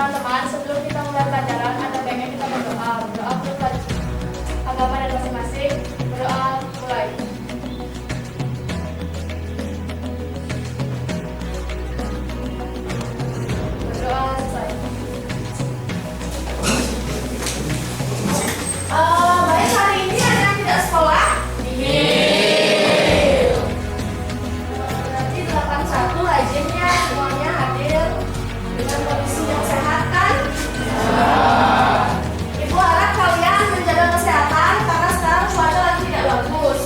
teman-teman, sebelum kita mulai pelajaran, ada baiknya kita berdoa. Berdoa menurut agama dan masing-masing. Berdoa mulai. Berdoa selesai. Baik, hari ini ada yang tidak sekolah? Nanti 81 rajinnya semuanya hadir dengan kondisi yang sehat kan? Ibu harap kalian menjaga kesehatan karena sekarang cuaca lagi tidak bagus,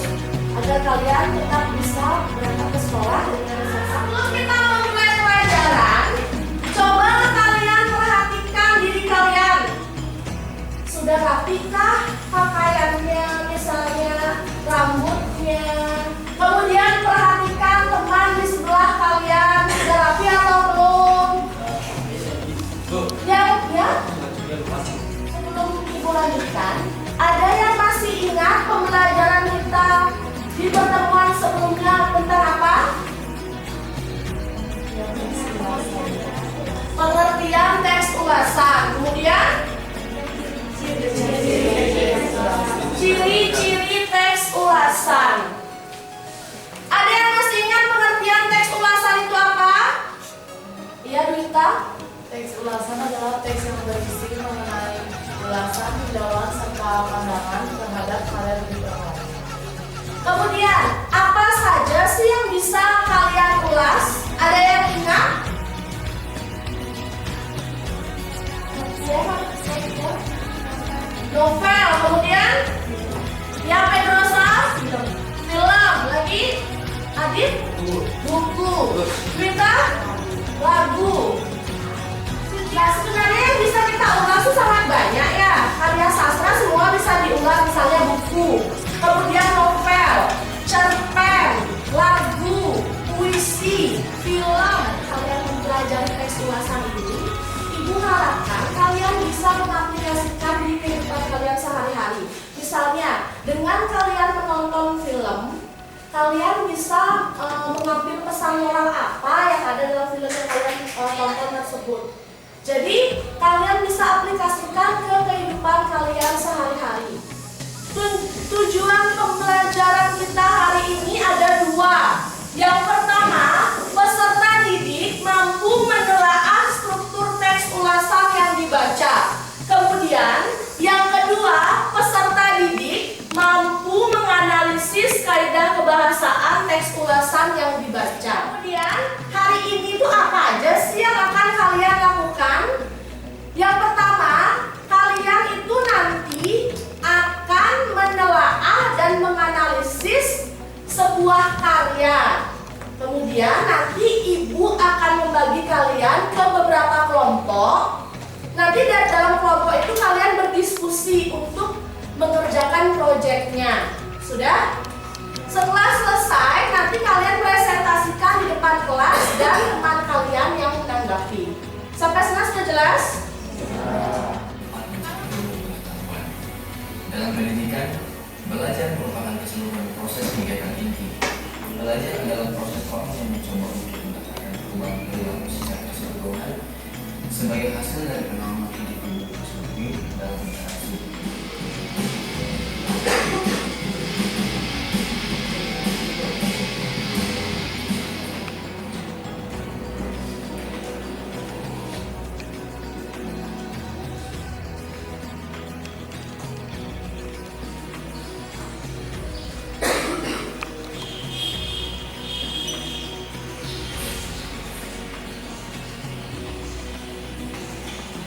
agar kalian tetap bisa berangkat ke sekolah dengan sehat. Sebelum kita memulai pelajaran, coba kalian perhatikan diri kalian. Sudah rapikah pakaiannya, misalnya rambutnya? Kemudian perhatikan teman di sebelah kalian, sudah rapi atau belum? Ya, sebelum ibu lanjutkan, ada yang masih ingat pembelajaran kita di pertemuan sebelumnya tentang apa? Pengertian teks ulasan. Kemudian ciri-ciri teks ulasan. Ada yang masih ingat pengertian teks ulasan itu apa? Iya, Dwita? Teks ulasan adalah teks yang berisi mengenai ulasan, tinjauan, serta pandangan terhadap hal yang diterangkan. Kemudian, apa saja sih yang bisa kalian ulas? Ada yang ingat? Novel, kemudian ya Pedrosa, film, lagi Adit, buku, Dwita, lagu. Ya sebenarnya yang bisa kita ulas itu sangat banyak ya. Karya sastra semua bisa diulas, misalnya buku, kemudian novel, cerpen, lagu, puisi, film. Kalian mempelajari teks ulasan ini, ibu harapkan kalian bisa mengaplikasikan di kehidupan kalian sehari-hari. Misalnya, dengan kalian menonton film, kalian bisa mengambil pesan moral apa yang ada dalam film yang kalian tonton tersebut. Jadi, kalian bisa aplikasikan ke kehidupan kalian sehari-hari. Tujuan pembelajaran kita hari ini ada dua. Yang pertama, peserta didik mampu menelaah struktur teks ulasan yang dibaca. Kemudian, yang kedua, peserta didik mampu menganalisis kaidah kebahasaan teks ulasan yang dibaca. Kemudian, hari ini tuh apa aja sih yang akan kalian lakukan? Yang pertama, kalian itu nanti akan menelaah dan menganalisis sebuah karya. Kemudian nanti ibu akan membagi kalian ke beberapa kelompok. Nanti dalam kelompok itu kalian berdiskusi untuk mengerjakan proyeknya. Sudah? Setelah selesai, nanti kalian presentasikan di depan kelas dan teman kalian yang menanggapi. Sampai sana sudah jelas? Dalam pendidikan, belajar merupakan keseluruhan proses kegiatan inti. Belajar adalah proses orang yang mencoba untuk mendapatkan perubahan perilaku secara keseluruhan sebagai hasil dari pengalaman individu tersebut dalam interaksi.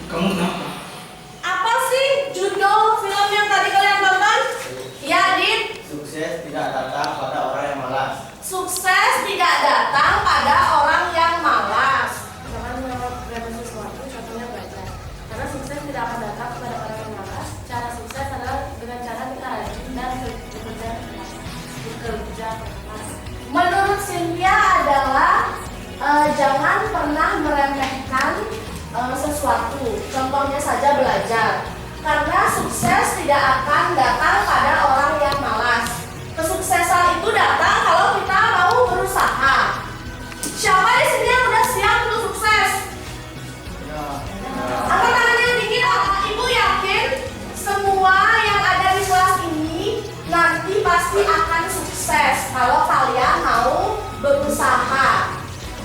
Kamu kenapa? Apa sih judul film yang tadi kalian tonton? Ya, Dit. Sukses tidak datang pada orang yang malas. Sukses tidak datang pada orang yang malas. Jangan melakukan sesuatu, contohnya belajar. Karena sukses tidak akan datang kepada orang yang malas. Cara sukses adalah dengan cara kita rajin dan bekerja keras. Menurut Cynthia adalah jangan pernah meremehkan sesuatu. Contoh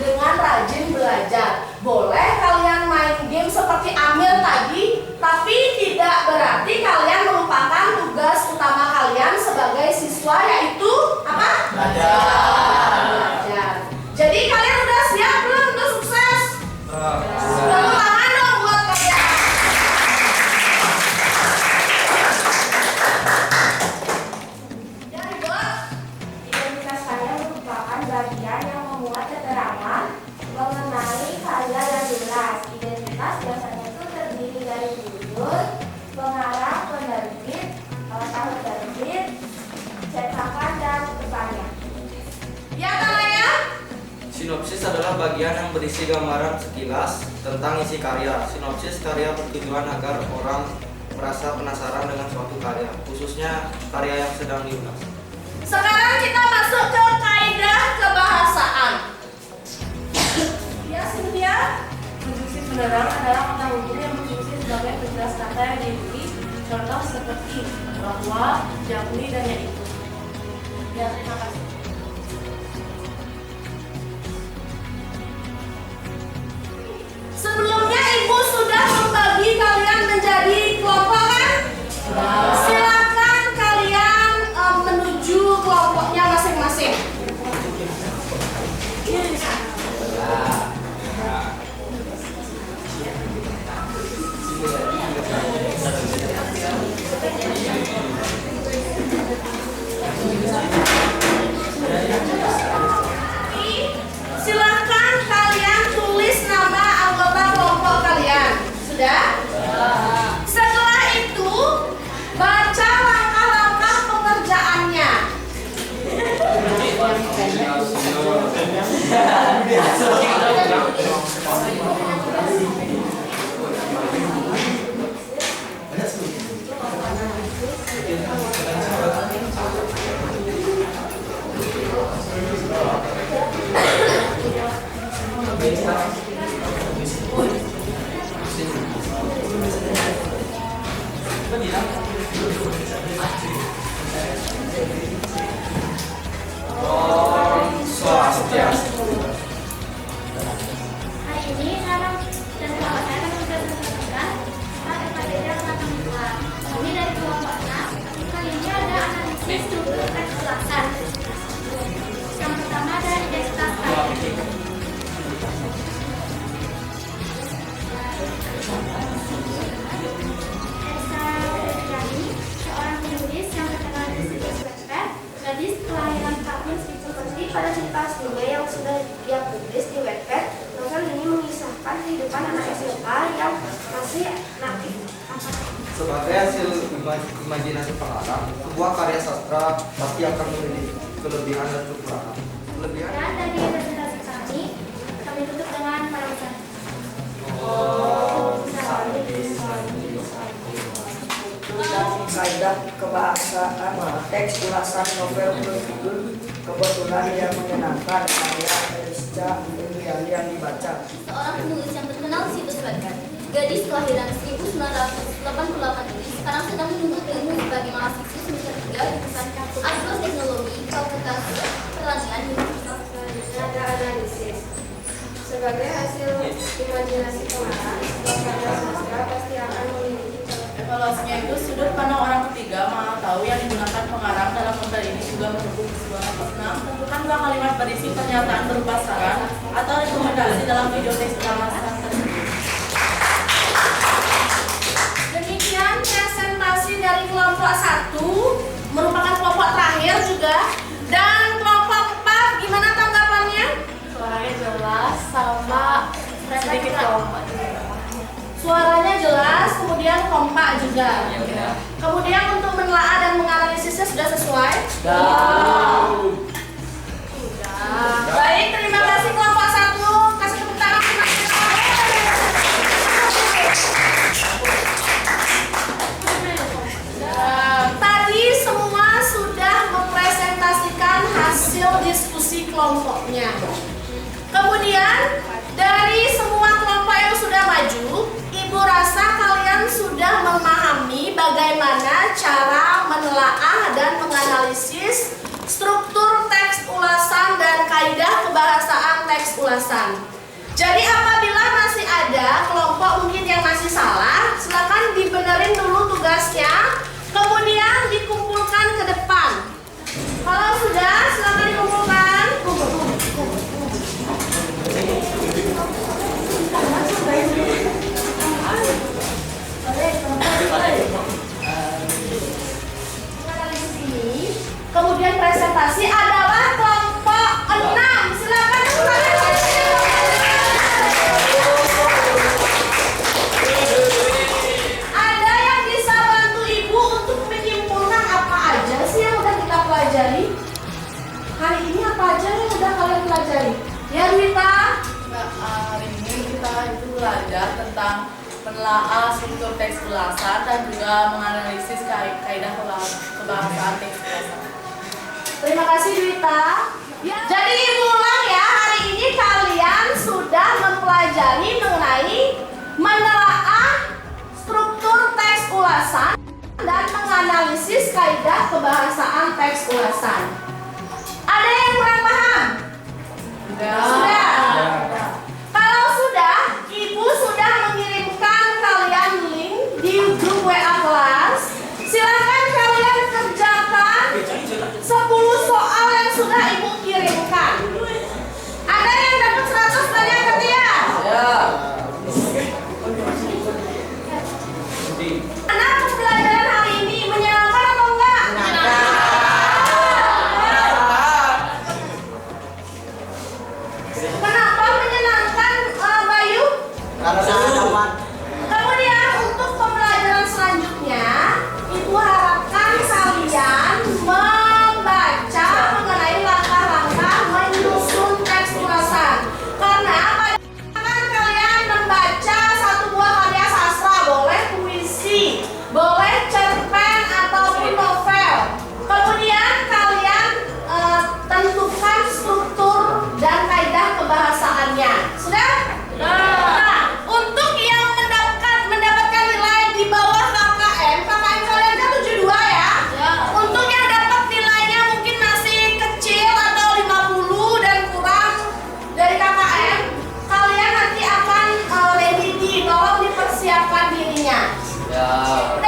dengan rajin belajar. Boleh kalian main game seperti Amir tadi, tapi tidak berarti kalian melupakan tugas utama kalian sebagai siswa, yaitu apa? Belajar. Jadi kalian udah siap belum untuk sukses? Tepuk tangan dong buat kalian. Dari bos. Identitas karya merupakan bagian yang memuat keterangan mengenai karya yang jelas. Identitas biasanya itu terdiri dari judul, pengarang, penerbit, tahun terbit, cetakan, dan depannya. Ya kalian? Sinopsis adalah bagian yang berisi gambaran sekilas tentang isi karya. Sinopsis karya bertujuan agar orang merasa penasaran dengan suatu karya, khususnya karya yang sedang diulas. Sekarang kita masuk ke kaidah kebahasaan. Ya, Cynthia? Konstruksi penerang adalah kata hukum yang berfungsi sebagai penjelas kata yang diikuti. Contoh seperti bahwa, yakni, dan yaitu. Ya, terima kasih. Sebelumnya Ibu sudah membagi kalian menjadi kelompok kan? Silakan kalian menuju kelompoknya masing-masing. Silakan kalian tulis nama anggota kelompok kalian. Sudah? Setelah itu baca langkah-langkah pengerjaannya. Hari ini Sarah dan kelompok saya akan mempresentasikan tentang materi yang akan dibuat. Ini dari kelompok 6. Kali ini ada analisis struktur teks ulasan. Yang pertama ada identitas karya. Elsa Fedriani, seorang penulis yang terkenal di situs Wattpad. Gadis kelahiran tahun 1940 pada cerita aslinya yang sudah dia publis di Wattpad. Novel ini mengisahkan kehidupan anak SMA yang masih naif. Sebagai hasil imajinasi pengarang, sebuah karya sastra pasti akan memiliki kelebihan dan kekurangan. Kelebihan Dan dari presentasi kami tutup dengan parameter. Kaidah kebahasaan teks ulasan novel berjudul Kebetulan Yang Menyenangkan karya Elisca Indriani yang dibaca. Seorang penulis yang terkenal di situs Wattpad. Gadis kelahiran 1988 ini sekarang sedang menuntut ilmu sebagai mahasiswa semester 3 jurusan Agroteknologi Fakultas Pertanian Universitas Ada analisis. Sebagai hasil imajinasi pengarang, sebuah karya sastra pasti akan memiliki Evaluasinya itu sudut pandang orang ketiga tahu yang digunakan pengarang dalam novel ini juga mendukung sebuah atas 6. Tentukan dua kalimat berisi pernyataan berupa saran atau rekomendasi dalam video teks ulasan tersebut. Demikian presentasi dari kelompok 1, merupakan kelompok terakhir juga. Dan kelompok 4, gimana tanggapannya? suaranya jelas sama sedikit kompak. Suaranya jelas, kemudian kompak juga. Kemudian untuk menelaah dan menganalisisnya sudah sesuai? Baik, terima kasih kelompok 1. Kasih tepuk tangan untuk mereka. Tadi semua sudah mempresentasikan hasil diskusi kelompoknya. Kemudian dari semua kelompok yang sudah maju, Ibu rasa kalian sudah memahami bagaimana cara menelaah dan menganalisis struktur teks ulasan dan kaidah kebahasaan teks ulasan. Jadi apabila masih ada kelompok mungkin yang masih salah, silakan dibenerin dulu tugasnya, kemudian dikumpulkan ke depan. Kalau sudah, silakan dikumpulkan. Kemudian presentasi adalah kelompok 6. Silakan ada yang bisa bantu ibu untuk menyimpulkan apa aja sih yang udah kita pelajari hari ini, apa aja yang udah kalian pelajari ya Rita? Hari ini kita itu belajar tentang menelaah struktur teks ulasan dan juga menganalisis kaidah kebahasaan teks ulasan. Terima kasih Rita. Jadi ibu ulang ya, hari ini kalian sudah mempelajari mengenai menelaah struktur teks ulasan dan menganalisis kaidah kebahasaan teks ulasan. Ada yang kurang paham? Sudah. Kalau sudah, ibu sudah mengirimkan kalian link di grup WA kelas. Silakan kalian kerjakan 10 soal yang sudah ibu kirimkan. Ada yang dapat 100 tanya ke dia? Ya. Anak pembelajaran hari ini menyenangkan atau enggak? Kenapa menyenangkan Bayu? Karena dapat Kemudian untuk pembelajaran selanjutnya, ibu harapkan kalian membaca mengenai langkah-langkah menyusun teks ulasan. Karena kan kalian membaca satu buah karya sastra, boleh puisi, boleh cerpen ataupun novel. Kemudian kalian tentukan struktur dan kaidah kebahasaannya. Sudah? Nah, untuk yang mendapatkan nilai di bawah KKM kalian kan 72 ya. Untuk yang dapat nilainya mungkin masih kecil atau 50 dan kurang dari KKM, kalian nanti akan ready, tolong dipersiapkan dirinya. Ya.